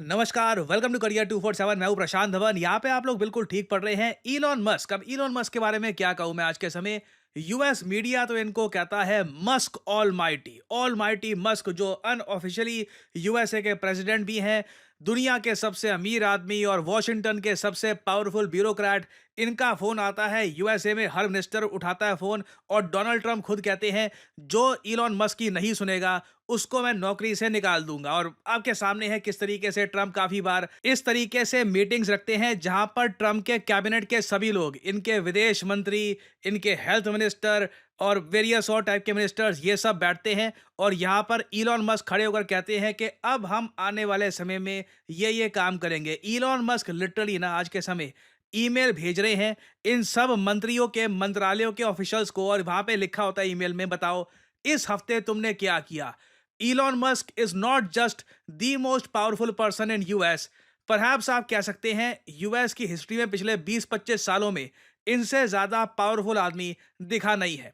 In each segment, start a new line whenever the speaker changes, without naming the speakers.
नमस्कार, welcome to career 247। मैं हूं प्रशांत धवन। यहाँ पे आप लोग बिल्कुल ठीक पढ़ रहे हैं। Elon Musk. अब इलॉन मस्क के बारे में क्या कहूं मैं आज के समय। यूएस मीडिया तो इनको कहता है मस्क ऑल माइटी मस्क, जो अनऑफिशियली यूएसए के प्रेसिडेंट भी हैं, दुनिया के सबसे अमीर आदमी और वॉशिंगटन के सबसे पावरफुल ब्यूरोक्रेट। इनका फोन आता है यूएसए में, हर मिनिस्टर उठाता है फोन, और डोनाल्ड ट्रंप खुद कहते हैं जो इलॉन मस्क की नहीं सुनेगा उसको मैं नौकरी से निकाल दूंगा। और आपके सामने है किस तरीके से ट्रंप काफी बार इस तरीके से मीटिंग्स रखते हैं जहां पर ट्रंप के कैबिनेट के सभी लोग, इनके विदेश मंत्री, इनके हेल्थ मिनिस्टर और वेरियस और टाइप के मिनिस्टर्स, ये सब बैठते हैं और यहां पर इलॉन मस्क खड़े होकर कहते हैं कि अब हम आने वाले समय में ये काम करेंगे। इलॉन मस्क लिटरली ना आज के समय ईमेल भेज रहे हैं इन सब मंत्रियों के मंत्रालयों के ऑफिशियल्स को, और वहां पे लिखा होता है ईमेल में, बताओ इस हफ्ते तुमने क्या किया। Elon Musk is not just the most powerful person in US, perhaps आप कह सकते हैं यूएस की हिस्ट्री में पिछले 20-25 सालों में इनसे ज्यादा पावरफुल आदमी दिखा नहीं है।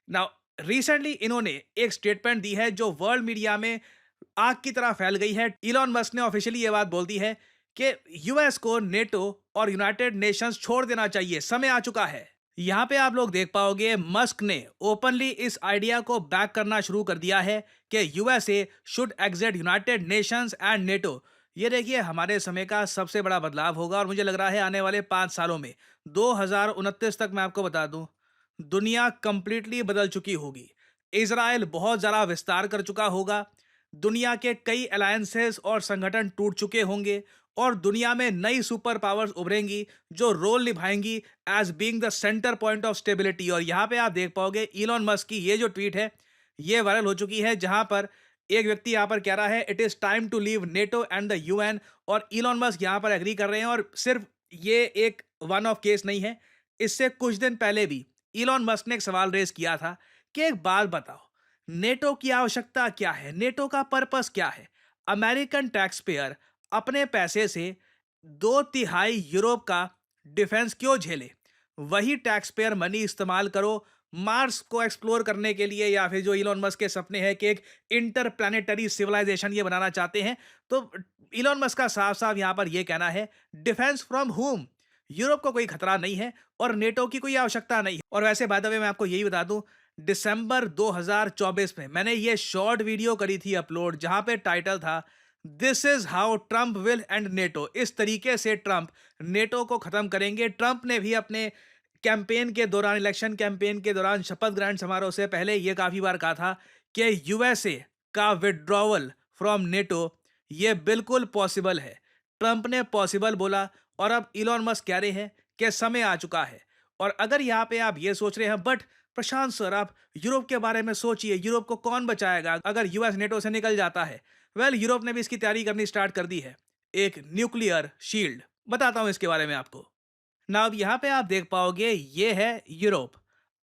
नाउ रिसेंटली इन्होंने एक स्टेटमेंट दी है जो वर्ल्ड मीडिया में आग की तरह फैल गई है। इलॉन मस्क ने ऑफिशियली ये बात बोल दी है कि यूएस को नेटो और यूनाइटेड नेशंस छोड़ देना चाहिए, समय आ चुका है। यहाँ पे आप लोग देख पाओगे मस्क ने ओपनली इस आइडिया को बैक करना शुरू कर दिया है कि USA should exit United Nations and NATO. ये देखिए हमारे समय का सबसे बड़ा बदलाव होगा, और मुझे लग रहा है आने वाले 5 सालों में 2029 तक मैं आपको बता दूं दुनिया कंप्लीटली बदल चुकी होगी। इजराइल बहुत ज़्यादा विस्तार कर चुका होगा, दुनिया के कई अलायंसेस और संगठन टूट चुके होंगे, और दुनिया में नई सुपर पावर्स उभरेंगी जो रोल निभाएंगी as being the centre point of stability. और यहाँ पे आप देख पाओगे इलॉन मस्क की ये जो ट्वीट है ये वायरल हो चुकी है, जहां पर एक व्यक्ति यहाँ पर कह रहा है it is time to leave NATO and the UN, और इलॉन मस्क यहाँ पर एग्री कर रहे हैं। और सिर्फ ये एक वन ऑफ केस नहीं है, इससे कुछ दिन पहले भी इलॉन मस्क ने एक सवाल रेज किया था कि एक बात बताओ, नेटो की आवश्यकता क्या है, नेटो का पर्पस क्या है। अमेरिकन टैक्स पेयर अपने पैसे से 2/3 यूरोप का डिफेंस क्यों झेले। वही टैक्स पेयर मनी इस्तेमाल करो मार्स को एक्सप्लोर करने के लिए, या फिर जो इलॉन मस्क के सपने हैं कि एक इंटरप्लैनेटरी सिविलाइजेशन ये बनाना चाहते हैं। तो इलॉन मस्क का साफ साफ यहां पर यह कहना है डिफेंस फ्रॉम होम, यूरोप को कोई खतरा नहीं है और नेटो की कोई आवश्यकता नहीं है। और वैसे बाय द वे मैं आपको यही बता दूं, दिसंबर 2024 में मैंने ये शॉर्ट वीडियो करी थी अपलोड, जहां पे टाइटल था this is how Trump will and NATO. इस तरीके से ट्रंप नेटो को खत्म करेंगे। ट्रंप ने भी अपने कैंपेन के दौरान, इलेक्शन कैंपेन के दौरान, शपथ ग्रहण समारोह से पहले ये काफी बार कहा था कि यूएसए का विड्रॉवल फ्रॉम नेटो ये बिल्कुल पॉसिबल है। ट्रंप ने पॉसिबल बोला, और अब इलॉन मस्क कह रहे हैं कि समय आ चुका है। और अगर यहाँ पे आप ये सोच रहे हैं बट प्रशांत सर आप यूरोप के बारे में सोचिए, यूरोप को कौन बचाएगा अगर यूएस नेटो से निकल जाता है। वेल, यूरोप ने भी इसकी तैयारी करनी स्टार्ट कर दी है, एक न्यूक्लियर शील्ड। बताता हूं इसके बारे में आपको ना। अब यहाँ पे आप देख पाओगे ये है यूरोप।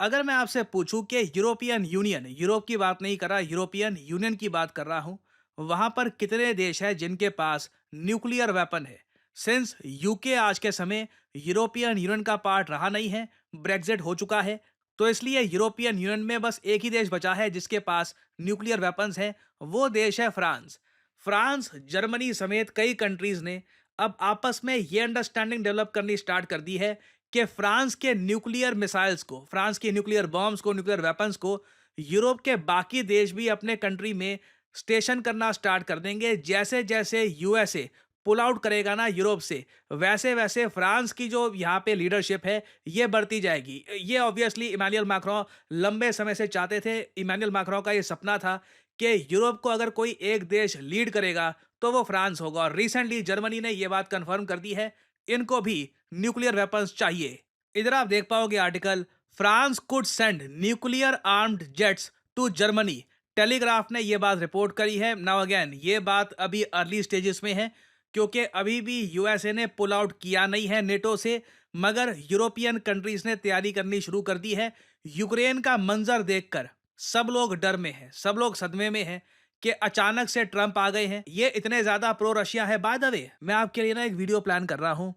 अगर मैं आपसे पूछूं कि यूरोपियन यूनियन, यूरोप की बात नहीं कर रहा, यूरोपियन यूनियन की बात कर रहा हूं, वहां पर कितने देश हैं जिनके पास न्यूक्लियर वेपन है। सिंस यूके आज के समय यूरोपियन यूनियन का पार्ट रहा नहीं है, ब्रेग्जिट हो चुका है, तो इसलिए यूरोपियन यूनियन में बस एक ही देश बचा है जिसके पास न्यूक्लियर वेपन्स हैं, वो देश है फ्रांस। फ्रांस, जर्मनी समेत कई कंट्रीज ने अब आपस में ये अंडरस्टैंडिंग डेवलप करनी स्टार्ट कर दी है कि फ्रांस के न्यूक्लियर मिसाइल्स को, फ्रांस के न्यूक्लियर बॉम्ब्स को, न्यूक्लियर वेपन्स को यूरोप के बाकी देश भी अपने कंट्री में स्टेशन करना स्टार्ट कर देंगे। जैसे जैसे यूएसए पुल आउट करेगा ना यूरोप से, वैसे वैसे फ्रांस की जो यहाँ पे लीडरशिप है ये बढ़ती जाएगी। ये ऑब्वियसली इमानुएल मैक्रों लंबे समय से चाहते थे। इमानुएल मैक्रों का ये सपना था कि यूरोप को अगर कोई एक देश लीड करेगा तो वो फ्रांस होगा, और रिसेंटली जर्मनी ने ये बात कंफर्म कर दी है, इनको भी न्यूक्लियर वेपन्स चाहिए। इधर आप देख पाओगे article, France could send nuclear armed jets to Germany. Telegraph ने ये बात रिपोर्ट करी है। नाउ अगेन ये बात अभी अर्ली स्टेजेस में है, क्योंकि अभी भी यूएसए ने पुल आउट किया नहीं है नेटो से, मगर यूरोपियन कंट्रीज ने तैयारी करनी शुरू कर दी है। यूक्रेन का मंजर देखकर सब लोग डर में हैं, सब लोग सदमे में हैं कि अचानक से ट्रंप आ गए हैं, ये इतने ज्यादा प्रो रशिया है। बाय द वे मैं आपके लिए ना एक वीडियो प्लान कर रहा हूं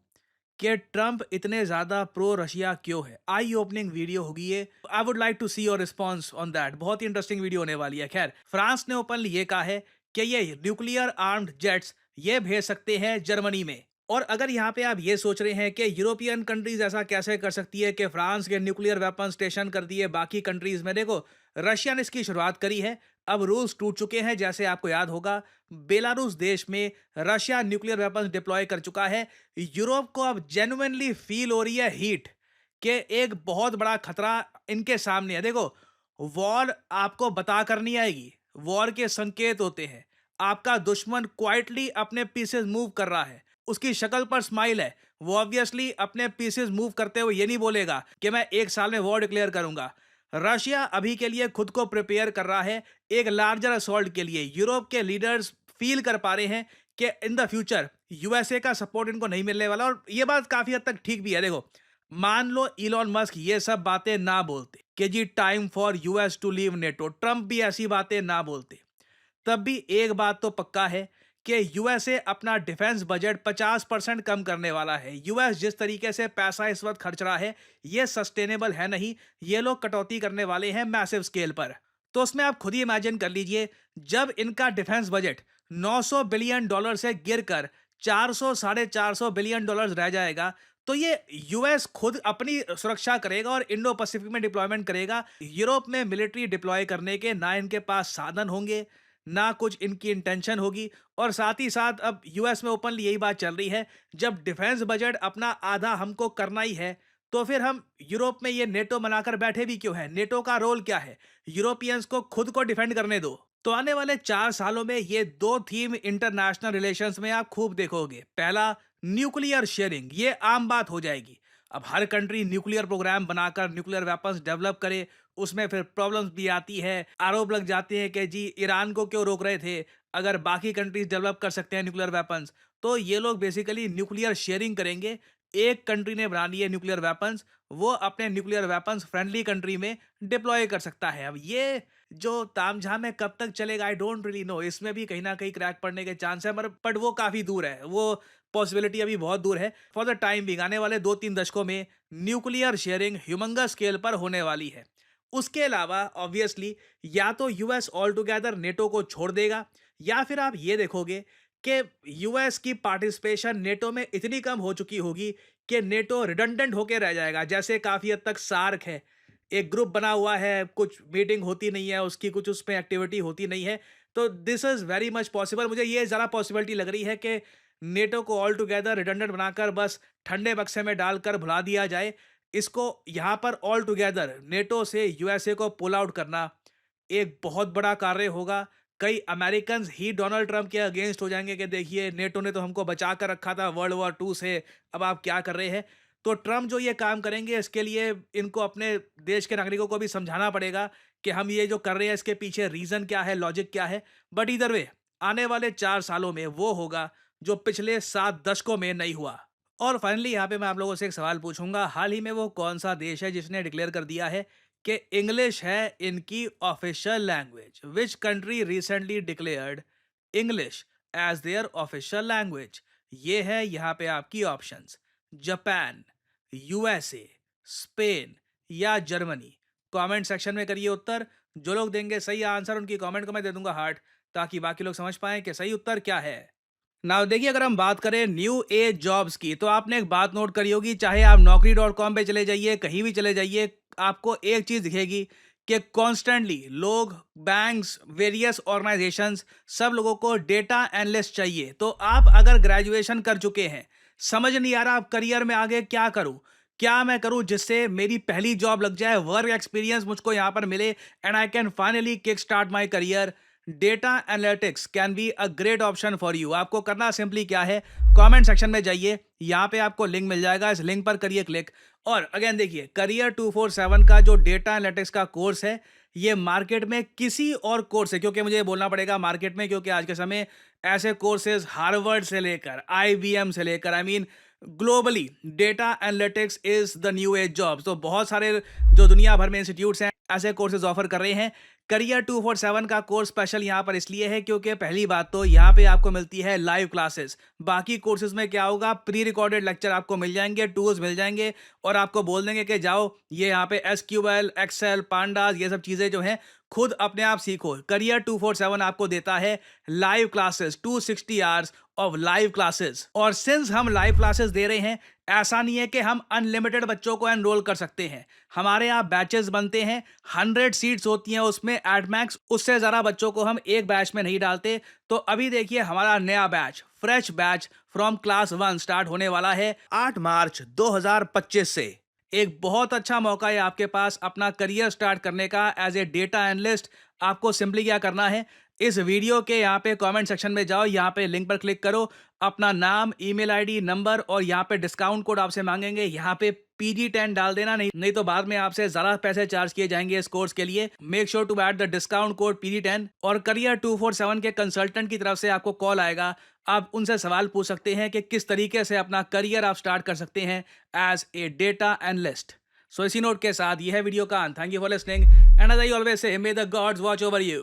कि ट्रंप इतने ज्यादा प्रो रशिया क्यों है। आई ओपनिंग वीडियो होगी ये, I would like to see your response on that. बहुत ही इंटरेस्टिंग वीडियो होने वाली है। खैर, फ्रांस ने ओपनली ये कहा है कि ये न्यूक्लियर आर्म्ड जेट्स ये भेज सकते हैं जर्मनी में। और अगर यहाँ पे आप ये सोच रहे हैं कि यूरोपियन कंट्रीज ऐसा कैसे कर सकती है कि फ्रांस के न्यूक्लियर वेपन स्टेशन कर दिए बाकी कंट्रीज में, देखो रशिया ने इसकी शुरुआत करी है। अब रूल्स टूट चुके हैं, जैसे आपको याद होगा बेलारूस देश में रशिया न्यूक्लियर वेपन्स डिप्लॉय कर चुका है। यूरोप को अब जेन्युइनली फील हो रही है हीट कि एक बहुत बड़ा खतरा इनके सामने है। देखो वॉर आपको बता कर नहीं आएगी, वॉर के संकेत होते हैं। आपका दुश्मन क्वाइटली अपने पीसेस मूव कर रहा है, उसकी शक्ल पर स्माइल है, वो ऑब्वियसली अपने पीसेस मूव करते हुए ये नहीं बोलेगा कि मैं 1 साल में वॉर डिक्लेयर करूंगा। रशिया अभी के लिए खुद को प्रिपेयर कर रहा है एक लार्जर असॉल्ट के लिए। यूरोप के लीडर्स फील कर पा रहे हैं कि इन द फ्यूचर यूएसए का सपोर्ट इनको नहीं मिलने वाला, और ये बात काफी हद तक ठीक भी है। देखो मान लो इलॉन मस्क ये सब बातें ना बोलते कि जी time for US to leave NATO, Trump भी ऐसी बातें ना बोलते, तब भी एक बात तो पक्का है कि यूएसए अपना डिफेंस बजट 50% कम करने वाला है। यूएस जिस तरीके से पैसा इस वक्त खर्च रहा है ये सस्टेनेबल है नहीं। ये लोग कटौती करने वाले हैं मैसिव स्केल पर। तो उसमें आप खुद ही इमेजिन कर लीजिए, जब इनका डिफेंस बजट 900 बिलियन डॉलर से गिरकर 400 साढ़े 400 बिलियन डॉलर्स रह जाएगा, तो ये यूएस खुद अपनी सुरक्षा करेगा और इंडो पैसिफिक में डिप्लॉयमेंट करेगा। यूरोप में मिलिट्री डिप्लॉय करने के ना इनके पास साधन होंगे, ना कुछ इनकी इंटेंशन होगी। और साथ ही साथ अब यूएस में ओपनली यही बात चल रही है, जब डिफेंस बजट अपना आधा हमको करना ही है तो फिर हम यूरोप में ये नेटो बनाकर बैठे भी क्यों है? नेटो का रोल क्या है? यूरोपियंस को खुद को डिफेंड करने दो। तो आने वाले 4 सालों में ये दो थीम इंटरनेशनल रिलेशंस में आप खूब देखोगे। पहला, न्यूक्लियर शेयरिंग, ये आम बात हो जाएगी। अब हर कंट्री न्यूक्लियर प्रोग्राम बनाकर न्यूक्लियर वेपन्स डेवलप करे, उसमें फिर प्रॉब्लम्स भी आती है। आरोप लग जाते हैं कि जी ईरान को क्यों रोक रहे थे, अगर बाकी कंट्रीज डेवलप कर सकते हैं न्यूक्लियर वेपन्स। तो ये लोग बेसिकली न्यूक्लियर शेयरिंग करेंगे। एक कंट्री ने बना लिए न्यूक्लियर वेपन्स, वो अपने न्यूक्लियर वेपन्स फ्रेंडली कंट्री में डिप्लॉय कर सकता है। अब ये जो तामझाम है कब तक चलेगा आई डोंट रियली नो। इसमें भी कहीं ना कहीं क्रैक पड़ने के चांस है, बट वो काफी दूर है, वो पॉसिबिलिटी अभी बहुत दूर है। फॉर द टाइम बिंग आने वाले 2-3 दशकों में न्यूक्लियर शेयरिंग ह्यूमंगस स्केल पर होने वाली है। उसके अलावा ऑब्वियसली या तो यूएस ऑल टुगेदर नेटो को छोड़ देगा, या फिर आप ये देखोगे कि यूएस की पार्टिसिपेशन नेटो में इतनी कम हो चुकी होगी कि नेटो रिडंडेंट होकर रह जाएगा। जैसे काफी हद तक सार्क है, एक ग्रुप बना हुआ है, कुछ मीटिंग होती नहीं है उसकी, कुछ उसमें एक्टिविटी होती नहीं है। तो this is very much possible. मुझे ये ज़्यादा पॉसिबिलिटी लग रही है कि नेटो को ऑल टुगेदर रिडंडेंट बनाकर बस ठंडे बक्से में डालकर भुला दिया जाए। इसको यहाँ पर ऑल टुगेदर नेटो से यूएसए को पुल आउट करना एक बहुत बड़ा कार्य होगा। कई अमेरिकन ही डोनाल्ड ट्रंप के अगेंस्ट हो जाएंगे कि देखिए नेटो ने तो हमको बचा कर रखा था वर्ल्ड वॉर 2 से, अब आप क्या कर रहे हैं। तो ट्रंप जो ये काम करेंगे इसके लिए इनको अपने देश के नागरिकों को भी समझाना पड़ेगा कि हम ये जो कर रहे हैं इसके पीछे रीजन क्या है, लॉजिक क्या है। बट इधर वे आने वाले 4 सालों में वो होगा जो पिछले 7 दशकों में नहीं हुआ। और फाइनली यहाँ पे मैं आप लोगों से एक सवाल पूछूंगा, हाल ही में वो कौन सा देश है जिसने डिक्लेयर कर दिया है कि इंग्लिश है इनकी official language? Which country recently declared English as their official language? ये है यहाँ पे आपकी ऑप्शंस, जापान, यूएसए, स्पेन या जर्मनी। कमेंट सेक्शन में करिए उत्तर। जो लोग देंगे सही आंसर उनकी कमेंट को मैं दे दूंगा हार्ट, ताकि बाकी लोग समझ पाएं कि सही उत्तर क्या है। नाउ देखिए, अगर हम बात करें न्यू एज जॉब्स की, तो आपने एक बात नोट करी होगी, चाहे आप naukri.com पे चले जाइए, कहीं भी चले जाइए, आपको एक चीज दिखेगी कि कॉन्स्टेंटली लोग, बैंक्स, वेरियस ऑर्गेनाइजेशंस, सब लोगों को डेटा एनालिस्ट चाहिए। तो आप अगर ग्रेजुएशन कर चुके हैं, समझ नहीं आ रहा आप करियर में आगे क्या करूं, क्या मैं करूं जिससे मेरी पहली जॉब लग जाए, वर्क एक्सपीरियंस मुझको यहां पर मिले and I can finally kick start my career, data analytics can be a great option for you. आपको करना सिंपली क्या है, कमेंट सेक्शन में जाइए, यहाँ पे आपको लिंक मिल जाएगा, इस लिंक पर करिए क्लिक। और अगेन देखिए, करियर 247 का जो डेटा एनालिटिक्स का कोर्स है, ये मार्केट में किसी और कोर्स से, क्योंकि मुझे बोलना पड़ेगा मार्केट में, क्योंकि आज के समय ऐसे कोर्सेज हार्वर्ड से लेकर आईबीएम से लेकर, I mean globally data analytics is the new age job. तो बहुत सारे जो दुनिया भर में इंस्टीट्यूट्स हैं ऐसे कोर्सेज ऑफर कर रहे हैं। करियर 247 का कोर्स स्पेशल यहाँ पर इसलिए है क्योंकि पहली बात तो यहाँ पे आपको मिलती है लाइव क्लासेस। बाकी कोर्सेज में क्या होगा, प्री रिकॉर्डेड लेक्चर आपको मिल जाएंगे, टूल्स मिल जाएंगे, और आपको बोल देंगे कि जाओ ये यहाँ पे एसक्यूएल, एक्सेल, पांडास, ये सब चीज़ें जो हैं खुद अपने आप सीखो। करियर 247 आपको देता है live classes, 260 hours of live classes. और सिंस हम लाइव क्लासेस दे रहे हैं, ऐसा नहीं है कि हम अनलिमिटेड बच्चों को एनरोल कर सकते हैं। हमारे यहाँ बैचेस बनते हैं, 100 सीट्स होती हैं उसमें एट मैक्स। उससे ज़्यादा बच्चों को हम एक बैच में नहीं डालते। तो अभी देखिए हमारा नया batch, fresh batch from class 1 start होने वाला है 8 मार्च 2025 से। एक बहुत अच्छा मौका है आपके पास अपना करियर स्टार्ट करने का एज ए डेटा एनालिस्ट। आपको सिंपली क्या करना है, इस वीडियो के यहाँ पे कमेंट सेक्शन में जाओ, यहाँ पे लिंक पर क्लिक करो, अपना नाम, ईमेल आईडी, नंबर और यहाँ पे डिस्काउंट कोड आपसे मांगेंगे, यहाँ पे PG10 डाल देना। नहीं तो बाद में आपसे ज़्यादा पैसे चार्ज किए जाएंगे इस कोर्स के लिए। Make sure to add the discount code PG10। और करियर 247 के कंसल्टेंट की तरफ से आपको कॉल आएगा। आप उनसे सवाल पूछ सकते हैं कि किस तरीके से अपना करियर आप स्टार्ट कर सकते हैं as a data analyst. So इसी नोट के साथ यह है वीडियो का अंत। Thank you for listening and as I always say, may the gods watch over you.